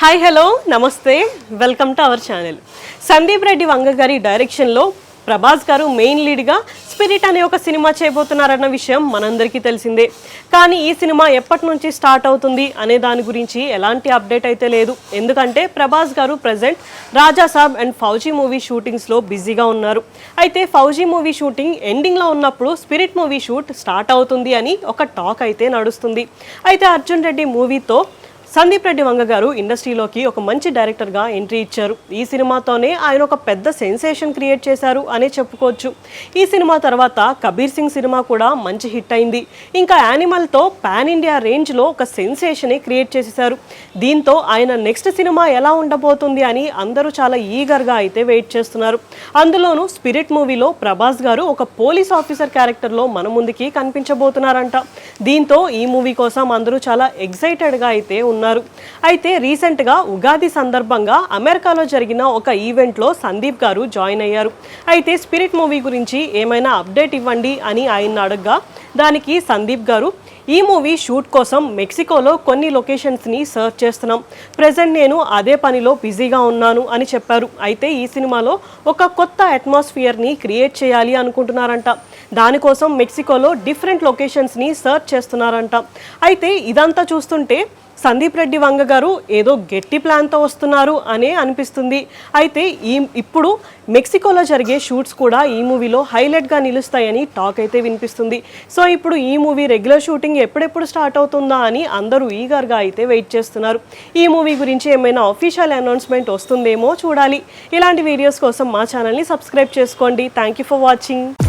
Hi hello namaste welcome to our channel. Sandeep Reddy Vanga గారి డైరెక్షన్లో ప్రభాస్ గారు మెయిన్ లీడ్గా స్పిరిట్ అనే ఒక సినిమా చేయబోతున్నారన్న విషయం మనందరికీ తెలిసిందే. కానీ ఈ సినిమా ఎప్పటి నుంచి స్టార్ట్ అవుతుంది అనే దాని గురించి ఎలాంటి అప్డేట్ అయితే లేదు. ఎందుకంటే ప్రభాస్ గారు present Rajasaab and Fauji movie షూటింగ్స్లో బిజీగా ఉన్నారు. అయితే ఫౌజీ మూవీ షూటింగ్ ఎండింగ్లో ఉన్నప్పుడు స్పిరిట్ మూవీ షూట్ స్టార్ట్ అవుతుంది అని ఒక టాక్ అయితే నడుస్తుంది. అయితే అర్జున్ రెడ్డి మూవీతో సందీప్ రెడ్డి వంగ గారు ఇండస్ట్రీలోకి ఒక మంచి డైరెక్టర్గా ఎంట్రీ ఇచ్చారు. ఈ సినిమాతోనే ఆయన ఒక పెద్ద సెన్సేషన్ క్రియేట్ చేశారు అనే చెప్పుకోవచ్చు. ఈ సినిమా తర్వాత కబీర్ సింగ్ సినిమా కూడా మంచి హిట్ అయింది. ఇంకా యానిమల్తో పాన్ ఇండియా రేంజ్లో ఒక సెన్సేషనే క్రియేట్ చేసేశారు. దీంతో ఆయన నెక్స్ట్ సినిమా ఎలా ఉండబోతుంది అని అందరూ చాలా ఈగర్గా అయితే వెయిట్ చేస్తున్నారు. అందులోనూ స్పిరిట్ మూవీలో ప్రభాస్ గారు ఒక పోలీస్ ఆఫీసర్ క్యారెక్టర్లో మన ముందుకి కనిపించబోతున్నారంట. దీంతో ఈ మూవీ కోసం అందరూ చాలా ఎక్సైటెడ్గా అయితే ఉన్నారు. అయితే రీసెంట్గా ఉగాది సందర్భంగా అమెరికాలో జరిగిన ఒక ఈవెంట్లో సందీప్ గారు జాయిన్ అయ్యారు. అయితే స్పిరిట్ మూవీ గురించి ఏమైనా అప్డేట్ ఇవ్వండి అని ఆయన అడగగా దానికి సందీప్ గారు ఈ మూవీ షూట్ కోసం మెక్సికోలో కొన్ని లొకేషన్స్ని సర్చ్ చేస్తున్నాం. ప్రెజెంట్ నేను అదే పనిలో బిజీగా ఉన్నాను అని చెప్పారు. అయితే ఈ సినిమాలో ఒక కొత్త అట్మాస్ఫియర్ని క్రియేట్ చేయాలి అనుకుంటున్నారంట. దానికోసం మెక్సికోలో డిఫరెంట్ లొకేషన్స్ని సర్చ్ చేస్తున్నారంట. అయితే ఇదంతా చూస్తుంటే సందీప్ రెడ్డి వంగ గారు ఏదో గట్టి ప్లాన్తో వస్తున్నారు అనే అనిపిస్తుంది. అయితే ఇప్పుడు మెక్సికోలో జరిగే షూట్స్ కూడా ఈ మూవీలో హైలైట్గా నిలుస్తాయని టాక్ అయితే వినిపిస్తుంది. సో ఇప్పుడు ఈ మూవీ రెగ్యులర్ షూటింగ్ ఎప్పుడెప్పుడు స్టార్ట్ అవుతుందా అని అందరూ ఈగర్గా అయితే వెయిట్ చేస్తున్నారు. ఈ మూవీ గురించి ఏమైనా అఫీషియల్ అనౌన్స్మెంట్ వస్తుందేమో చూడాలి. ఇలాంటి వీడియోస్ కోసం మా ఛానల్ని సబ్స్క్రైబ్ చేసుకోండి. Thank you for watching.